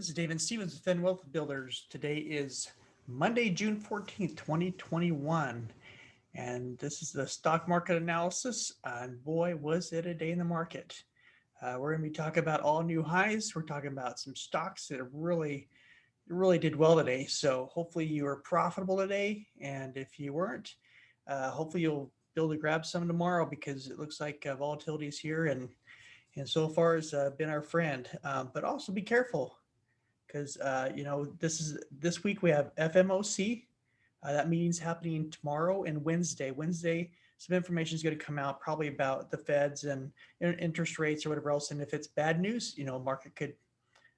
This is David Stevens with Finn Wealth Builders. Today is Monday, June 14th, 2021. And this is the stock market analysis. And boy, was it a day in the market. We're going to be talking about all new highs. We're talking about some stocks that have really did well today. So hopefully you were profitable today. And if you weren't, hopefully you'll be able to grab some tomorrow because it looks like volatility is here and so far has been our friend. But also be careful because this week we have FMOC. That meeting's happening tomorrow and Wednesday. Wednesday, some information is going to come out probably about the Feds and interest rates or whatever else. And if it's bad news, market could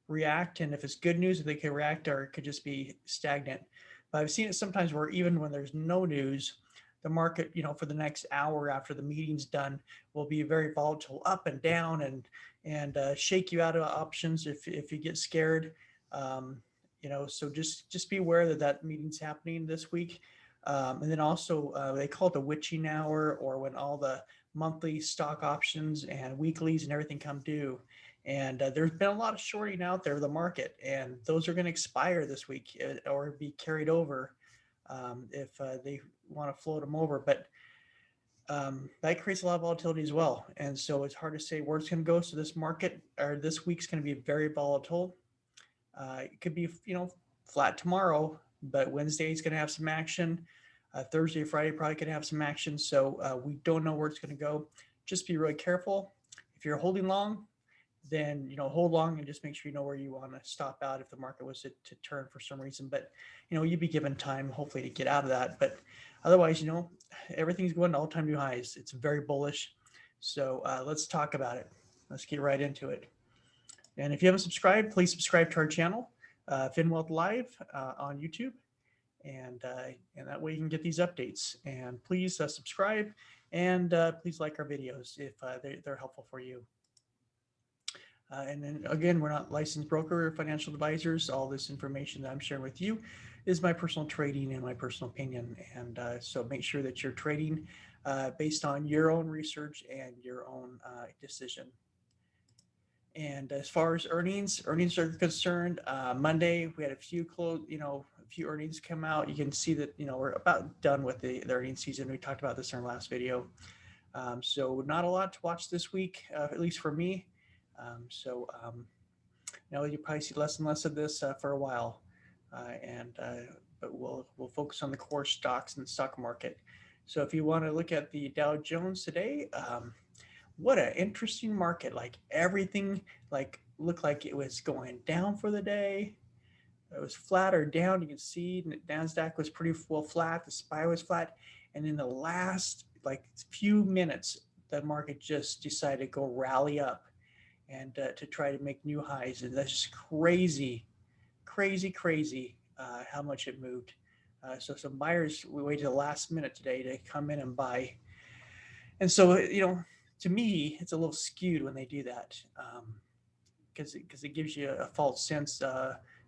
react, and if it's good news, they could react, or it could just be stagnant. But I've seen it sometimes where even when there's no news, the market, for the next hour after the meeting's done, will be very volatile, up and down, and shake you out of options if you get scared. So just be aware that meeting's happening this week. And then also they call it the witching hour, or when all the monthly stock options and weeklies and everything come due. And there's been a lot of shorting out there of the market, and those are going to expire this week or be carried over if they want to float them over. But that creates a lot of volatility as well. And so it's hard to say where it's going to go. So this market, or this week's going to be very volatile. It could be, flat tomorrow, but Wednesday is going to have some action. Thursday, Friday probably could have some action. So we don't know where it's going to go. Just be really careful. If you're holding long, then hold long and just make sure you know where you want to stop out if the market was to turn for some reason. But you'd be given time hopefully to get out of that. But otherwise, everything's going to all-time new highs. It's very bullish. So let's talk about it. Let's get right into it. And if you haven't subscribed, please subscribe to our channel, FinWealth Live on YouTube, and that way you can get these updates. And please subscribe, and please like our videos if they're helpful for you. And then again, we're not licensed broker or financial advisors. All this information that I'm sharing with you is my personal trading and my personal opinion. And so make sure that you're trading based on your own research and your own decision. And as far as earnings are concerned, Monday we had a few earnings come out. You can see that we're about done with the earnings season. We talked about this in our last video. So not a lot to watch this week, at least for me. You probably see less and less of this for a while, but we'll focus on the core stocks and the stock market. So if you want to look at the Dow Jones today, what an interesting market. Like everything looked like it was going down for the day. It was flat or down. You can see NASDAQ was pretty well flat. The SPY was flat. And in the last few minutes, the market just decided to go rally up and to try to make new highs. And that's just crazy how much it moved. So some buyers, we waited the last minute today to come in and buy. And so, to me, it's a little skewed when they do that because it gives you a false sense,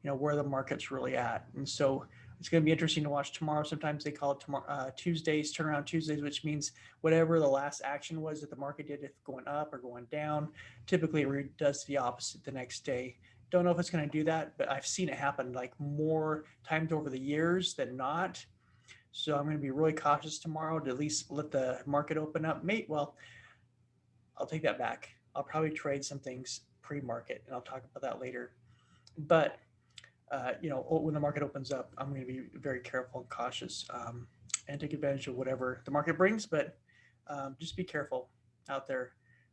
where the market's really at. And so it's going to be interesting to watch tomorrow. Sometimes they call it tomorrow Tuesdays, turnaround Tuesdays, which means whatever the last action was that the market did, if going up or going down, typically it does the opposite the next day. Don't know if it's going to do that, but I've seen it happen more times over the years than not. So I'm going to be really cautious tomorrow to at least let the market open up. I'll take that back. I'll probably trade some things pre-market, and I'll talk about that later. But when the market opens up, I'm going to be very careful and cautious and take advantage of whatever the market brings. But just be careful out there.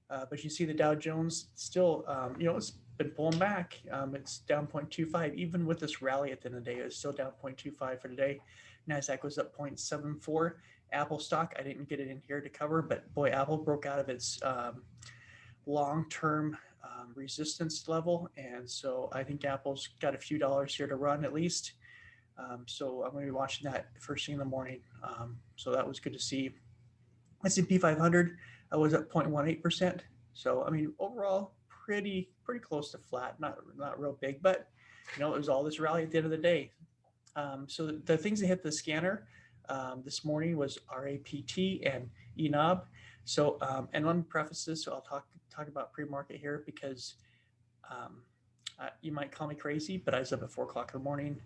But you see the Dow Jones still, it's been pulling back. It's down 0.25. Even with this rally at the end of the day, it's still down 0.25 for today. NASDAQ was up 0.74. Apple stock, I didn't get it in here to cover, but boy, Apple broke out of its long-term resistance level. And so I think Apple's got a few dollars here to run at least. So I'm going to be watching that first thing in the morning. So that was good to see. S&P 500 was up 0.18%. So, overall, pretty close to flat, not real big, but, it was all this rally at the end of the day. So the things that hit the scanner this morning was RAPT and ENOB. So, and let me preface this. So I'll talk about pre-market here because You might call me crazy, but I was up at 4 o'clock in the morning.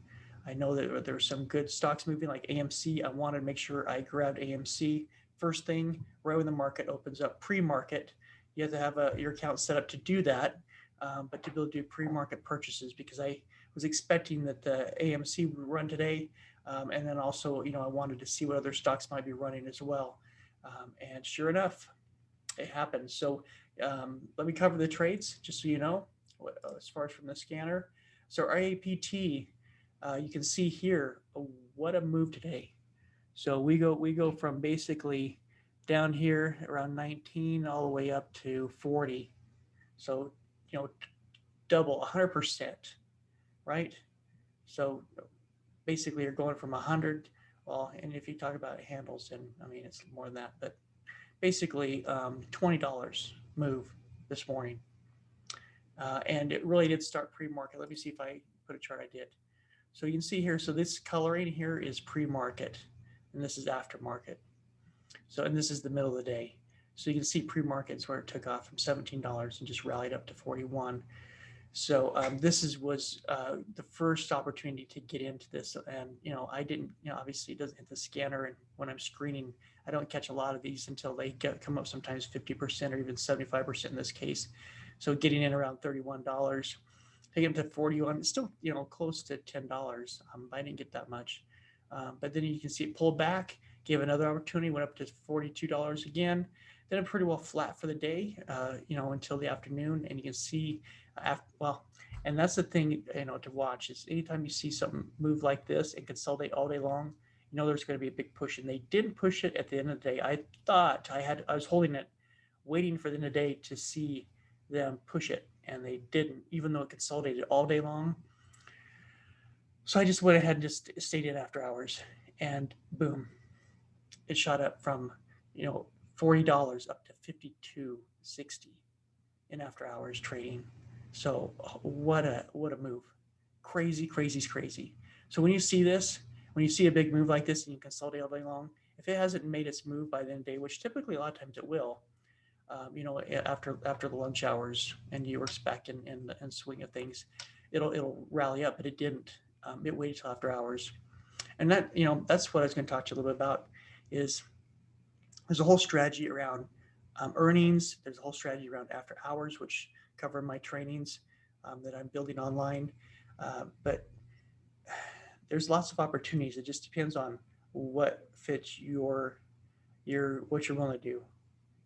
I know that there were some good stocks moving like AMC. I wanted to make sure I grabbed AMC first thing right when the market opens up. Pre-market, you have to have your account set up to do that, but to be able to do pre-market purchases because I was expecting that the AMC would run today, and then also I wanted to see what other stocks might be running as well, and sure enough, it happened. So let me cover the trades just so you know as far as from the scanner. So RAPT, you can see here what a move today. So we go from basically down here around 19 all the way up to 40. So double 100%, right? So basically you're going from 100. Well, and if you talk about handles, and I mean it's more than that, but basically $20 move this morning. And it really did start pre-market. Let me see if I put a chart. I did. So you can see here, so this coloring here is pre-market, and this is aftermarket. So, and this is the middle of the day. So you can see pre-market is where it took off from $17 and just rallied up to 41. So this was the first opportunity to get into this, and I didn't, obviously it doesn't hit the scanner, and when I'm screening, I don't catch a lot of these until they come up sometimes 50% or even 75% in this case. So getting in around $31, taking them to 41, it's still close to $10. I didn't get that much, but then you can see it pulled back, gave another opportunity, went up to $42 again. Then pretty well flat for the day, until the afternoon, and you can see. And that's the thing, to watch is anytime you see something move like this and consolidate all day long, there's going to be a big push, and they didn't push it at the end of the day. I thought I was holding it, waiting for the end of the day to see them push it, and they didn't, even though it consolidated all day long. So I just went ahead and just stayed in after hours, and boom, it shot up from $40 up to $52.60 in after hours trading. So what a move. Crazy. So when you see this, when you see a big move like this and you consolidate all day long, if it hasn't made its move by the end of the day, which typically a lot of times it will, after the lunch hours and you were back in the swing of things, it'll rally up, but it didn't. It waited till after hours. And that, that's what I was going to talk to you a little bit about is there's a whole strategy around earnings. There's a whole strategy around after hours, which cover my trainings that I'm building online. But there's lots of opportunities. It just depends on what fits what you're willing to do.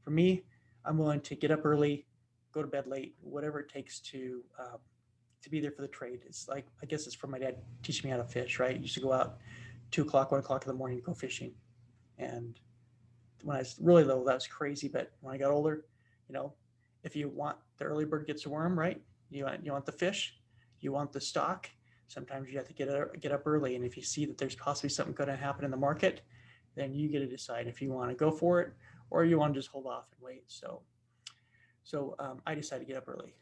For me, I'm willing to get up early, go to bed late, whatever it takes to be there for the trade. It's like, I guess it's from my dad teaching me how to fish, right? I used to go out 2 o'clock, 1 o'clock in the morning to go fishing. And when I was really little, that was crazy. But when I got older, if you want the early bird gets the worm, right? You want the fish, you want the stock. Sometimes you have to get up early, and if you see that there's possibly something going to happen in the market, then you get to decide if you want to go for it or you want to just hold off and wait. So I decided to get up early,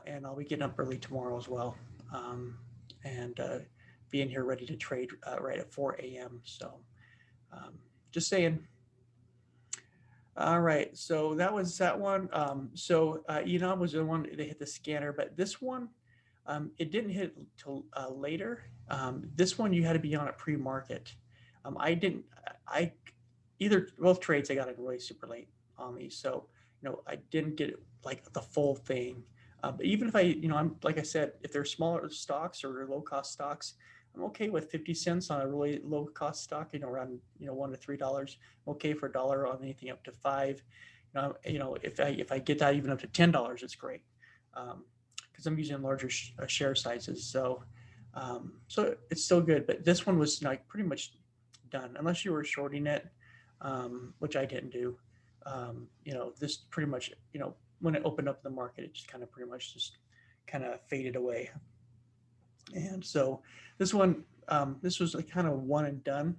and I'll be getting up early tomorrow as well, and being here ready to trade right at 4 a.m. So just saying. All right, so that was that one. Enon was the one that hit the scanner, but this one, it didn't hit till later. This one you had to be on a pre-market. Both trades I got it really super late on these, so I didn't get like the full thing. But even if I'm like I said, if they're smaller stocks or low cost stocks, I'm okay with 50 cents on a really low cost stock, around $1 to $3. I'm okay for $1 on anything up to $5. If I get that even up to $10, it's great, because I'm using larger share sizes. So it's still good. But this one was like pretty much done, unless you were shorting it, which I didn't do. This pretty much, when it opened up the market, it just pretty much faded away. And so this one, this was like kind of one and done.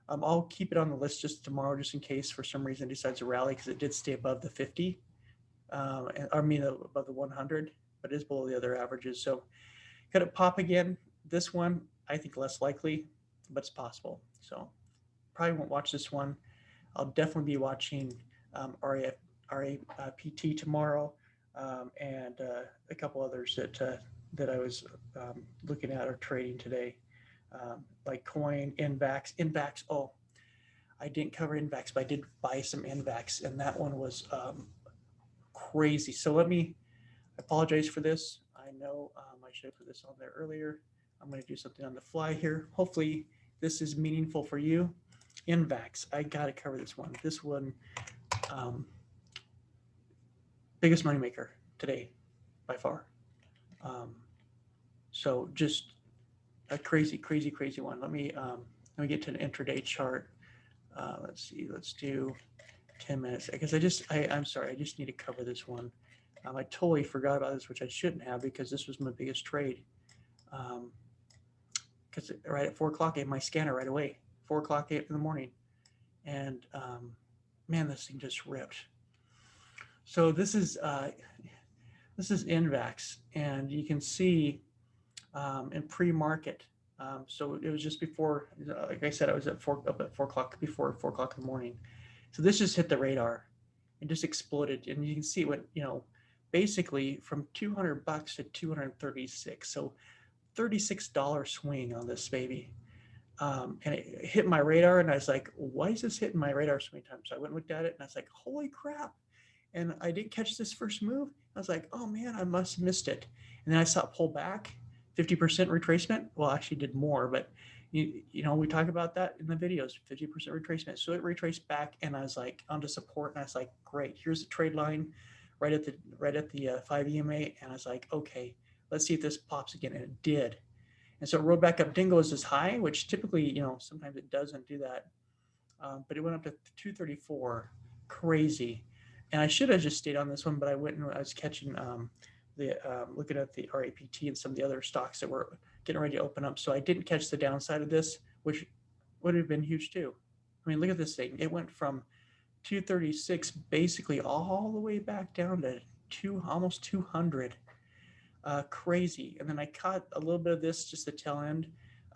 I'll keep it on the list just tomorrow, just in case for some reason it decides to rally, because it did stay above the 50, above the 100, but it is below the other averages. So could it pop again? This one, I think less likely, but it's possible. So probably won't watch this one. I'll definitely be watching RAPT tomorrow, and a couple others that that I was looking at or trading today, like coin, NVAX. NVAX, oh, I didn't cover NVAX, but I did buy some NVAX, and that one was crazy. So I apologize for this. I know I should have put this on there earlier. I'm going to do something on the fly here. Hopefully this is meaningful for you. NVAX, I got to cover this one. This one, biggest moneymaker today by far. So just a crazy one. Let me get to an intraday chart. Let's see. Let's do 10 minutes because I'm sorry. I just need to cover this one. I totally forgot about this, which I shouldn't have because this was my biggest trade. Because right at 4 o'clock, I had my scanner right away. 4 o'clock, 8 in the morning, and man, this thing just ripped. So this is NVAX, and you can see in pre-market. So it was just before, like I said, I was up at 4 o'clock, before 4 o'clock in the morning. So this just hit the radar and just exploded. And you can see it went, basically from $200 to 236. So $36 swing on this baby. And it hit my radar, and I was like, why is this hitting my radar so many times? So I went and looked at it, and I was like, holy crap. And I didn't catch this first move. I was like, oh man, I must have missed it. And then I saw it pull back, 50% retracement. Well, actually did more, but we talk about that in the videos, 50% retracement. So it retraced back, and I was like onto support, and I was like, great, here's the trade line right at the 5 EMA. And I was like, okay, let's see if this pops again. And it did. And so it rode back up, didn't go as high, which typically, sometimes it doesn't do that. But it went up to 234, crazy. And I should have just stayed on this one, but I went and I was catching looking at the RAPT and some of the other stocks that were getting ready to open up. So I didn't catch the downside of this, which would have been huge too. I mean, look at this thing. It went from 236 basically all the way back down to almost 200. Crazy. And then I caught a little bit of this, just the tail end.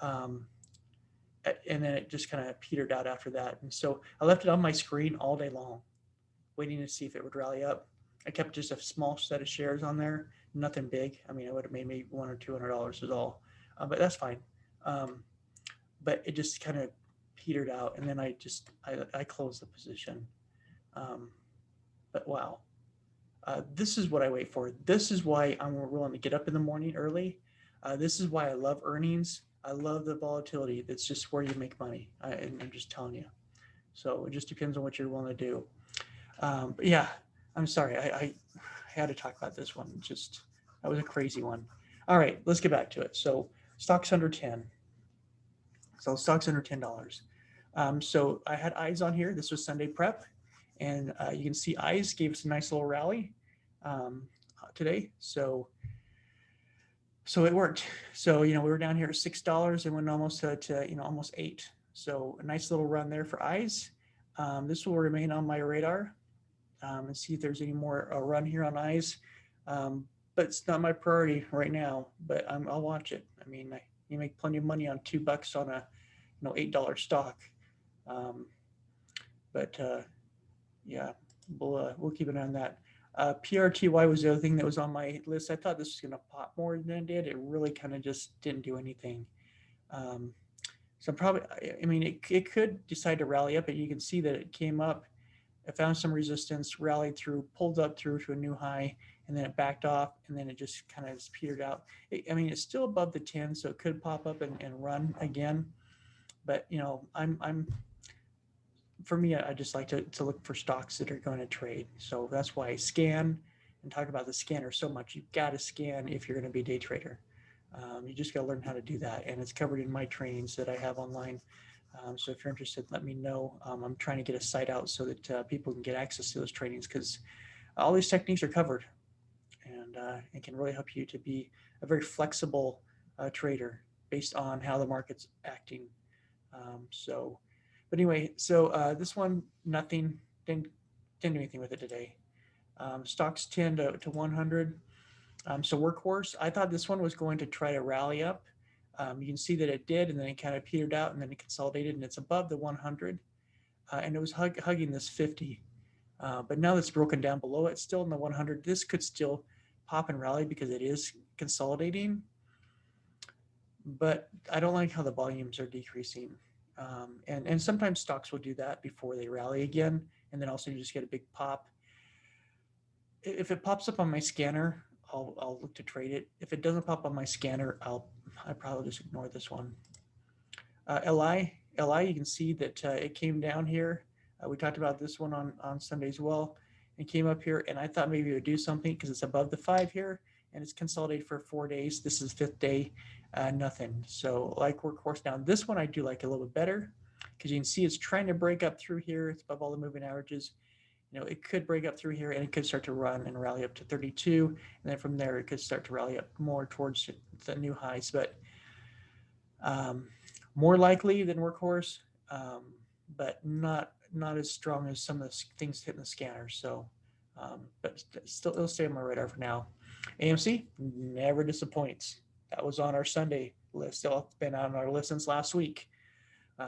And then it just kind of petered out after that. And so I left it on my screen all day long, waiting to see if it would rally up. I kept just a small set of shares on there, nothing big. I mean, I would have made maybe $100 or $200 is all, but that's fine. But it just kind of petered out, and then I closed the position. But wow, this is what I wait for. This is why I'm willing to get up in the morning early. This is why I love earnings. I love the volatility. That's just where you make money. I'm just telling you. So it just depends on what you're willing to do. But yeah, I'm sorry. I had to talk about this one. That was a crazy one. All right, let's get back to it. So stocks under 10. So stocks under $10. So I had eyes on here. This was Sunday prep, and you can see eyes gave us a nice little rally today. So it worked. So we were down here at $6 and went almost to almost $8. So a nice little run there for eyes. This will remain on my radar. And see if there's any more run here on eyes. But it's not my priority right now, but I'll watch it. I mean, you make plenty of money on $2 on a $8 stock. Yeah, we'll keep an eye on that. PRTY was the other thing that was on my list. I thought this was going to pop more than it did. It really kind of just didn't do anything. So probably, I mean, it could decide to rally up, but you can see that it came up. It found some resistance, rallied through, pulled up through to a new high, and then it backed off, and then it just kind of petered out. It's still above the 10, so it could pop up and run again. But for me, I just like to look for stocks that are going to trade. So that's why I scan and talk about the scanner so much. You've got to scan if you're going to be a day trader. You just got to learn how to do that, and it's covered in my trainings that I have online. So if you're interested, let me know. I'm trying to get a site out so that people can get access to those trainings, because all these techniques are covered, and it can really help you to be a very flexible trader based on how the market's acting. But anyway, so this one, nothing, didn't do anything with it today. Stocks 10 to 100. So Workhorse, I thought this one was going to try to rally up. You can see that it did, and then it kind of petered out, and then it consolidated, and it's above the 100, and it was hugging this 50. But now that's broken down below it, still in the 100. This could still pop and rally because it is consolidating, but I don't like how the volumes are decreasing. And sometimes stocks will do that before they rally again, and then also you just get a big pop. If it pops up on my scanner, I'll look to trade it. If it doesn't pop on my scanner, I probably just ignore this one. LI, you can see that it came down here. We talked about this one on Sunday as well. It came up here, and I thought maybe it would do something because it's above the 5 here, and it's consolidated for 4 days. This is 5th day, nothing. So like workhorse down. This one I do like a little bit better because you can see it's trying to break up through here. It's above all the moving averages. It could break up through here and it could start to run and rally up to 32. And then from there, it could start to rally up more towards the new highs. But more likely than workhorse, but not as strong as some of the things hitting the scanner. So, but still, it'll stay on my radar for now. AMC never disappoints. That was on our Sunday list. Still been on our list since last week.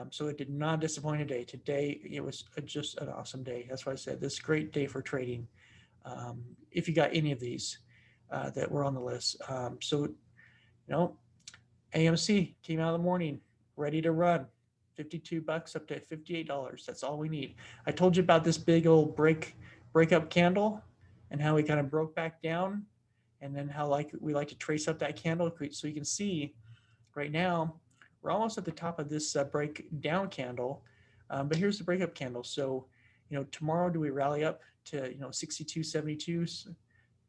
So it did not disappoint today. Today, it was just an awesome day. That's why I said this is a great day for trading. If you got any of these that were on the list. AMC came out in the morning, ready to run. $52 up to $58. That's all we need. I told you about this big old breakup candle and how we kind of broke back down, and then how we like to trace up that candle so you can see right now we're almost at the top of this breakdown candle, but here's the breakup candle. So, tomorrow do we rally up to 62.72,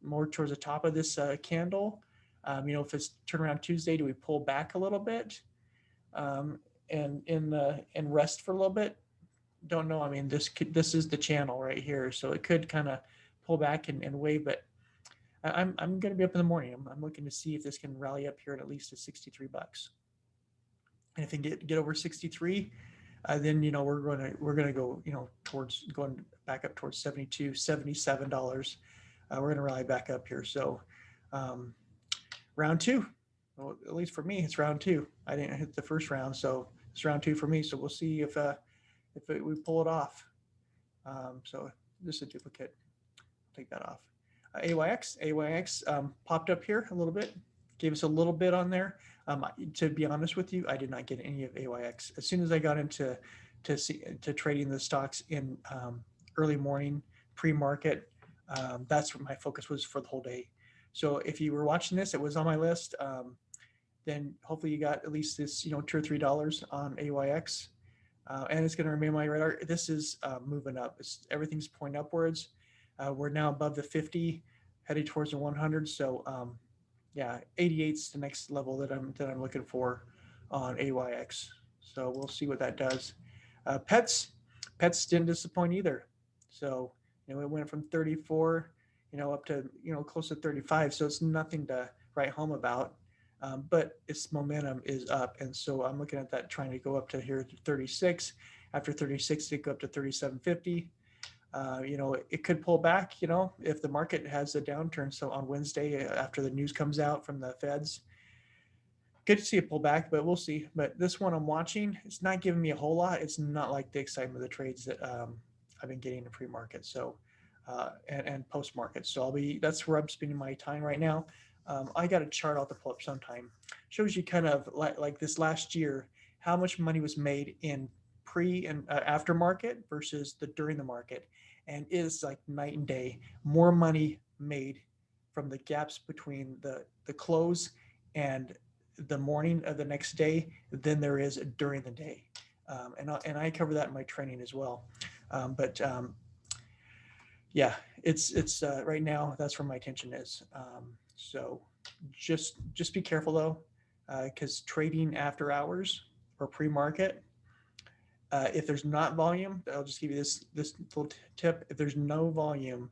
more towards the top of this candle? If it's turnaround Tuesday, do we pull back a little bit and rest for a little bit? Don't know. I mean, this is the channel right here, so it could kind of pull back and wave, but I'm going to be up in the morning. I'm looking to see if this can rally up here at least to $63. And if it can get over 63, then we're going to go towards going back up towards $77. We're going to rally back up here. So round 2, well, at least for me, it's round 2. I didn't hit the first round, so it's round 2 for me. So we'll see if we pull it off. So this is a duplicate. I'll take that off. AYX popped up here a little bit, gave us a little bit on there. To be honest with you, I did not get any of AYX. As soon as I got into trading the stocks in early morning pre-market, that's what my focus was for the whole day. So if you were watching this, it was on my list. Then hopefully you got at least this, $2 or $3 on AYX, and it's going to remain on my radar. This is moving up. Everything's pointing upwards. We're now above the 50, headed towards the 100. So 88's the next level that I'm looking for on AYX. So we'll see what that does. Pets didn't disappoint either. So it went from 34, up to close to 35. So it's nothing to write home about. But its momentum is up, and so I'm looking at that trying to go up to here to 36. After 36, it go up to 37.50. It could pull back, if the market has a downturn. So on Wednesday, after the news comes out from the Feds, good to see it pull back, but we'll see. But this one I'm watching, it's not giving me a whole lot. It's not like the excitement of the trades that I've been getting in pre-market. So, and post-market. So that's where I'm spending my time right now. I got a chart I'll have to pull up sometime. Shows you kind of like this last year, how much money was made in pre and after market versus during the market. And it is like night and day. More money made from the gaps between the close and the morning of the next day than there is during the day. And I cover that in my training as well. It's right now, that's where my attention is. So just be careful though, because trading after hours or pre-market, if there's not volume, I'll just give you this little tip. If there's no volume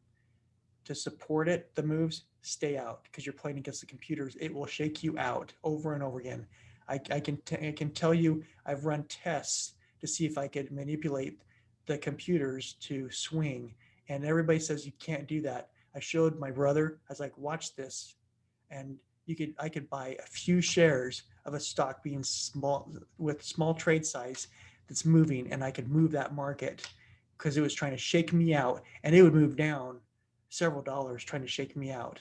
to support it, the moves, stay out, because you're playing against the computers. It will shake you out over and over again. I can tell you, I've run tests to see if I could manipulate the computers to swing, and everybody says you can't do that. I showed my brother. I was like, watch this, and I could buy a few shares of a stock being small with small trade size that's moving, and I could move that market because it was trying to shake me out, and it would move down several dollars trying to shake me out.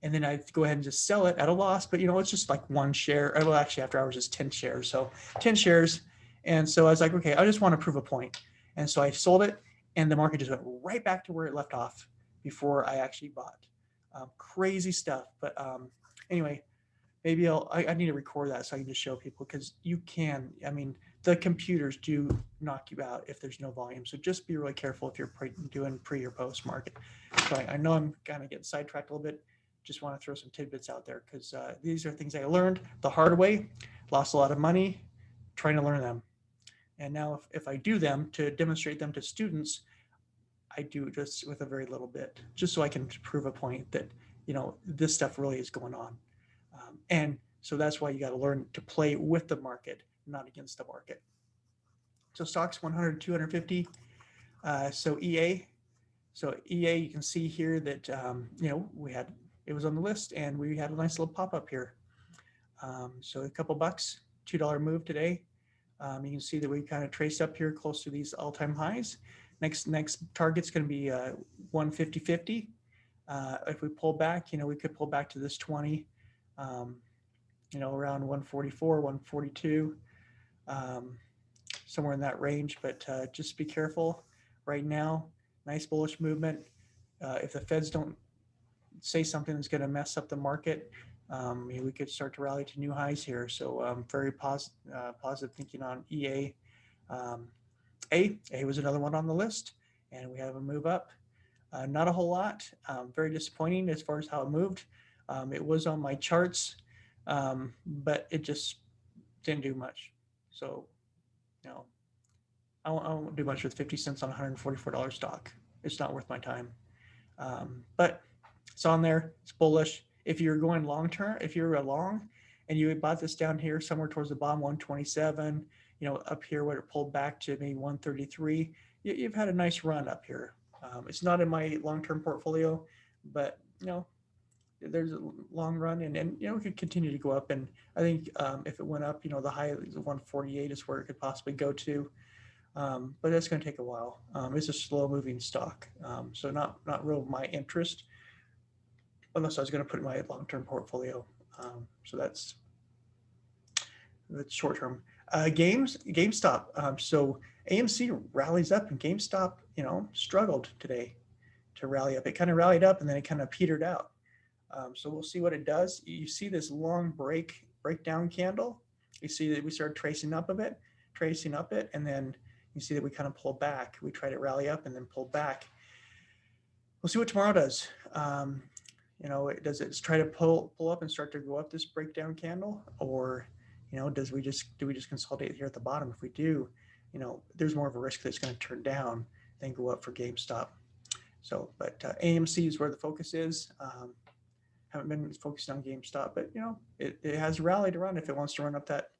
and then I'd go ahead and just sell it at a loss. But it's just like one share. Well, actually, after hours is 10 shares, so 10 shares. And so I was like, okay, I just want to prove a point, and so I sold it, and the market just went right back to where it left off before I actually bought. Crazy stuff. But anyway, maybe I need to record that so I can just show people, because you can. I mean, the computers do knock you out if there's no volume. So just be really careful if you're doing pre or post market. So I know I'm kind of getting sidetracked a little bit. Just want to throw some tidbits out there, because these are things I learned the hard way, lost a lot of money trying to learn them. And now if I do them to demonstrate them to students, I do just with a very little bit, just so I can prove a point that, this stuff really is going on. And so that's why you got to learn to play with the market, not against the market. So stocks 100, 250. So EA, you can see here that, it was on the list, and we had a nice little pop up here. So a couple bucks, $2 move today. You can see that we kind of traced up here close to these all-time highs. Next target's going to be 150.50. If we pull back, we could pull back to this 20, around 144, 142, somewhere in that range. But just be careful right now. Nice bullish movement. If the Feds don't say something that's going to mess up the market, we could start to rally to new highs here. So very positive thinking on EA. A was another one on the list, and we have a move up. Not a whole lot. Very disappointing as far as how it moved. It was on my charts, but it just didn't do much. So, I won't do much with 50 cents on $144 stock. It's not worth my time. But it's on there. It's bullish. If you're going long term, if you're a long and you bought this down here somewhere towards the bottom, 127, up here where it pulled back to maybe 133, you've had a nice run up here. It's not in my long-term portfolio, but there's a long run, and it could continue to go up. And I think if it went up, the high is 148 is where it could possibly go to. But that's going to take a while. It's a slow-moving stock, so not real my interest, unless I was going to put it in my long-term portfolio. So that's short-term. GameStop. So AMC rallies up, and GameStop, struggled today to rally up. It kind of rallied up, and then it kind of petered out. So we'll see what it does. You see this long breakdown candle. You see that we started tracing up it, and then you see that we kind of pulled back. We tried to rally up and then pulled back. We'll see what tomorrow does. Does it try to pull up and start to go up this breakdown candle, or do we just consolidate here at the bottom? If we do, there's more of a risk that it's going to turn down than go up for GameStop. So, but AMC is where the focus is. Haven't been focused on GameStop, but it has rallied to run if it wants to run up that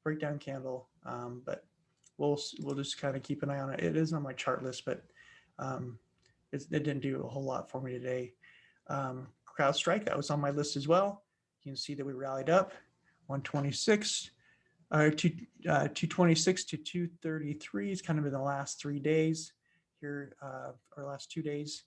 breakdown candle. But we'll just kind of keep an eye on it. It is on my chart list, but it didn't do a whole lot for me today. CrowdStrike, that was on my list as well. You can see that we rallied up 126 or 226 to 233. It's kind of in the last 3 days here, or last 2 days.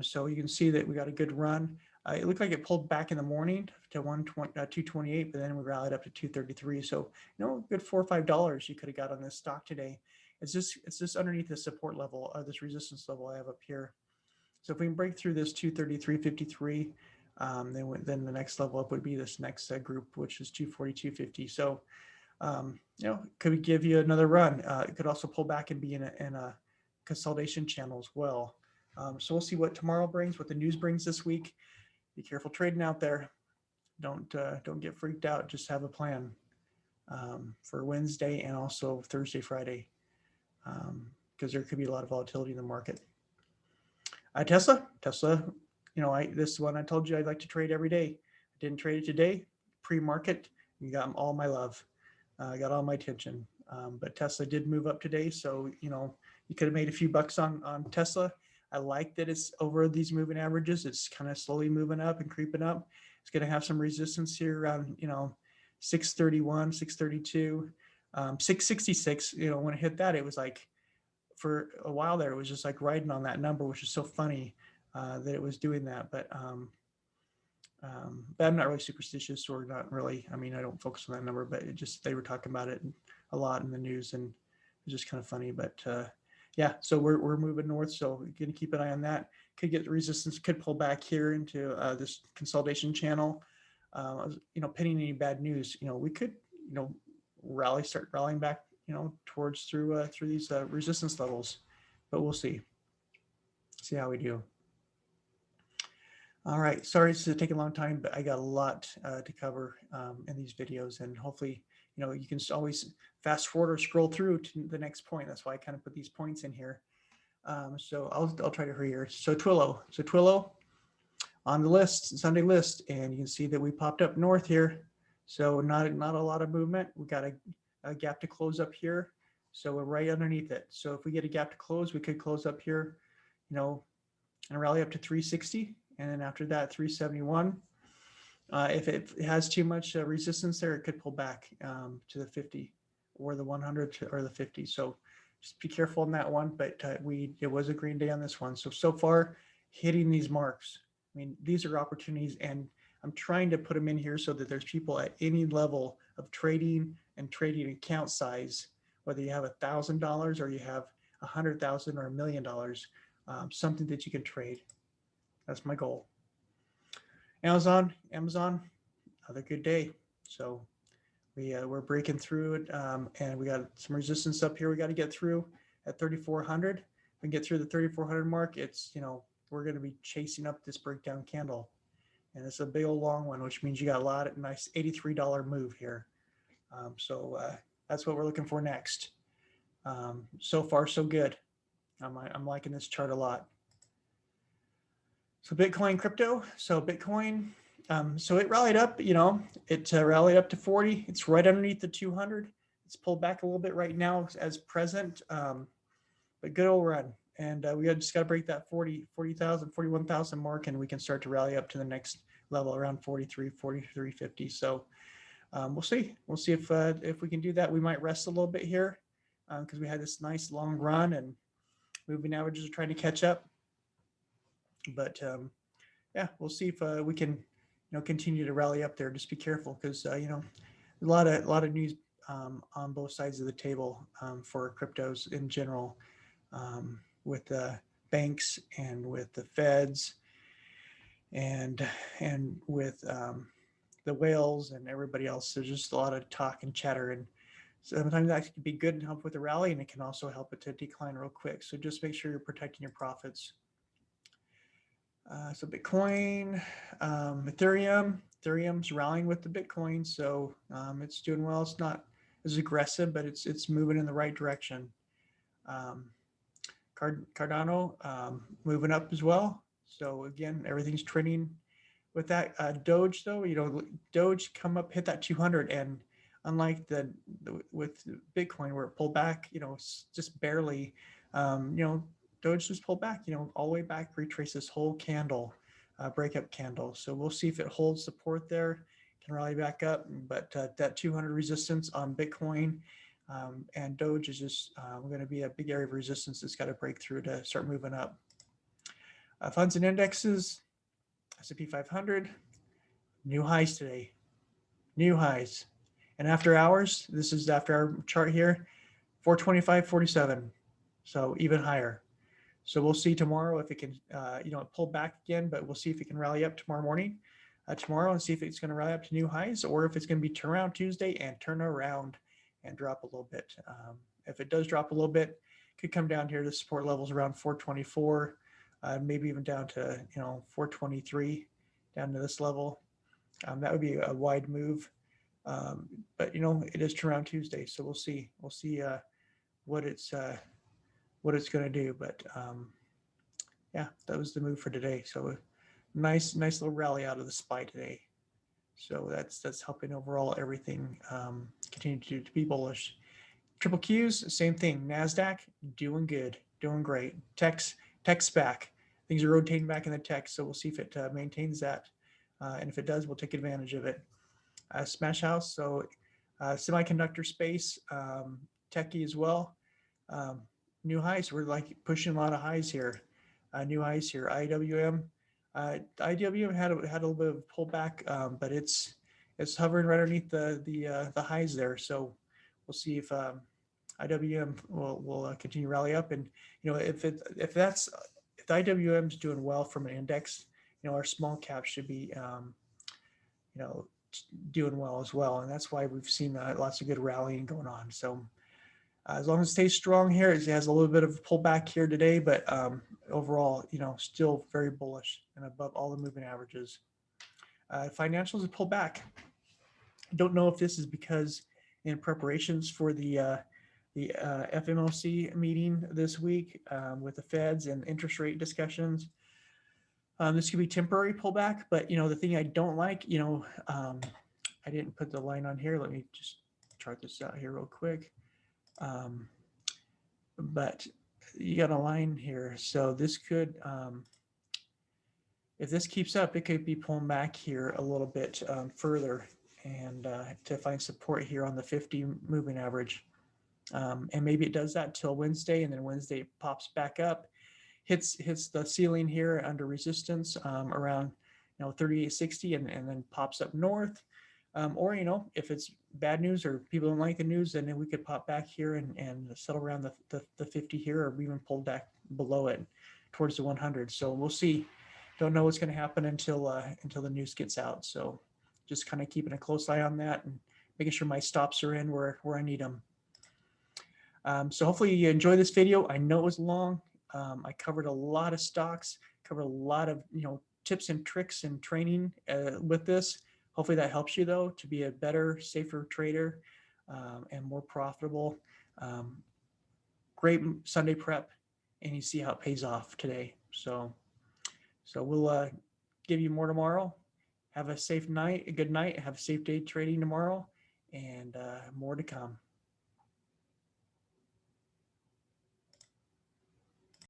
So you can see that we got a good run. It looked like it pulled back in the morning to 228, but then we rallied up to 233. So, good $4 or $5 you could have got on this stock today. It's just underneath the support level, this resistance level I have up here. So if we can break through this 233.53, then the next level up would be this next group, which is 242.50. So, could give you another run. It could also pull back and be in a consolidation channel as well. So we'll see what tomorrow brings, what the news brings this week. Be careful trading out there. Don't get freaked out. Just have a plan for Wednesday and also Thursday, Friday, because there could be a lot of volatility in the market. Tesla, this one I told you I'd like to trade every day. I didn't trade it today. Pre-market, you got all my love. Got all my attention. But Tesla did move up today, so you could have made a few bucks on Tesla. I like that it's over these moving averages. It's kind of slowly moving up and creeping up. It's going to have some resistance here around 631, 632, 666. When it hit that, it was like, for a while there, it was just like riding on that number, which is so funny that it was doing that. But But I'm not really superstitious or not really. I mean, I don't focus on that number, but it just they were talking about it a lot in the news, and it's just kind of funny. But yeah, so we're moving north, so we're going to keep an eye on that. Could get resistance, could pull back here into this consolidation channel. Pending any bad news, we could start rallying back, towards through these resistance levels, but we'll see how we do. All right, sorry it's taking a long time, but I got a lot to cover in these videos, and hopefully, you can always fast forward or scroll through to the next point. That's why I kind of put these points in here. So I'll try to hurry here. So Twillo on the list, Sunday list, and you can see that we popped up north here. So not a lot of movement. We got a gap to close up here. So we're right underneath it. So if we get a gap to close, we could close up here, and rally up to 360. And then after that, 371. If it has too much resistance there, it could pull back to the 50 or the 100 or the 50. So just be careful on that one. But it was a green day on this one. So far, hitting these marks. I mean, these are opportunities, and I'm trying to put them in here so that there's people at any level of trading and trading account size, whether you have $1,000 or you have 100,000 or $1 million, something that you can trade. That's my goal. Amazon, another good day. So we're breaking through it, and we got some resistance up here we got to get through at 3,400. If we can get through the 3,400 mark, it's, we're going to be chasing up this breakdown candle. And it's a big old long one, which means you got a lot of nice $83 move here. So that's what we're looking for next. So far, so good. I'm liking this chart a lot. So Bitcoin crypto. So Bitcoin, so it rallied up, it rallied up to 40. It's right underneath the 200. It's pulled back a little bit right now as present, but good old run. And we just got to break that 40,000, 41,000 mark, and we can start to rally up to the next level around 43.50. So we'll see. We'll see if we can do that. We might rest a little bit here because we had this nice long run, and moving averages are trying to catch up. But yeah, we'll see if we can, continue to rally up there. Just be careful because a lot of news on both sides of the table for cryptos in general, with the banks and with the feds and with the whales and everybody else. There's just a lot of talk and chatter, and sometimes that can be good and help with the rally, and it can also help it to decline real quick. So just make sure you're protecting your profits. So Bitcoin, Ethereum's rallying with the Bitcoin, so it's doing well. It's not as aggressive, but it's moving in the right direction. Cardano moving up as well. So again, everything's trending with that. Doge though, Doge come up, hit that 200, and unlike with Bitcoin where it pulled back, just barely, Doge just pulled back, all the way back, retrace this whole candle, breakup candle. So we'll see if it holds support there, can rally back up. But that 200 resistance on Bitcoin and Doge is just going to be a big area of resistance that's got to break through to start moving up. Funds and indexes, S&P 500, new highs today, new highs. And after hours, this is after our chart here, 425.47, so even higher. So we'll see tomorrow if it can, pull back again, but we'll see if it can rally up tomorrow morning, tomorrow, and see if it's going to rally up to new highs, or if it's going to be turn around Tuesday and turn around and drop a little bit. If it does drop a little bit, it could come down here to support levels around 424, maybe even down to 423, down to this level. That would be a wide move, but it is turn around Tuesday, so we'll see. We'll see what it's going to do. But yeah, that was the move for today. So nice little rally out of the SPY today. So that's helping overall everything continue to be bullish. Triple Qs, same thing. NASDAQ doing good, doing great. Tech's back. Things are rotating back in the tech. So we'll see if it maintains that. And if it does, we'll take advantage of it. Smash House, so semiconductor space, techie as well. New highs. We're like pushing a lot of highs here. New highs here. IWM IWM had a little bit of a pullback, but it's hovering right underneath the highs there. So we'll see if IWM will continue to rally up. And if the IWM is doing well from an index, our small cap should be you know doing well as well. And that's why we've seen lots of good rallying going on. So as long as it stays strong here, it has a little bit of a pullback here today, but overall, still very bullish and above all the moving averages. Financials have pulled back. I don't know if this is because in preparations for the FOMC meeting this week with the Feds and interest rate discussions. This could be temporary pullback, but the thing I don't like, I didn't put the line on here. Let me just chart this out here real quick. But you got a line here, so this could, if this keeps up, it could be pulling back here a little bit further, and to find support here on the 50 moving average. And maybe it does that till Wednesday, and then Wednesday it pops back up, hits the ceiling here under resistance around 3860, and then pops up north. Or if it's bad news or people don't like the news, then we could pop back here and settle around the 50 here, or even pull back below it towards the 100. So we'll see. Don't know what's going to happen until the news gets out. So just kind of keeping a close eye on that and making sure my stops are in where I need them. So hopefully you enjoy this video. I know it was long. I covered a lot of stocks, covered a lot of tips and tricks and training with this. Hopefully that helps you though to be a better, safer trader and more profitable. Great Sunday prep, and you see how it pays off today. So we'll give you more tomorrow. Have a safe night, a good night. Have a safe day trading tomorrow, and more to come.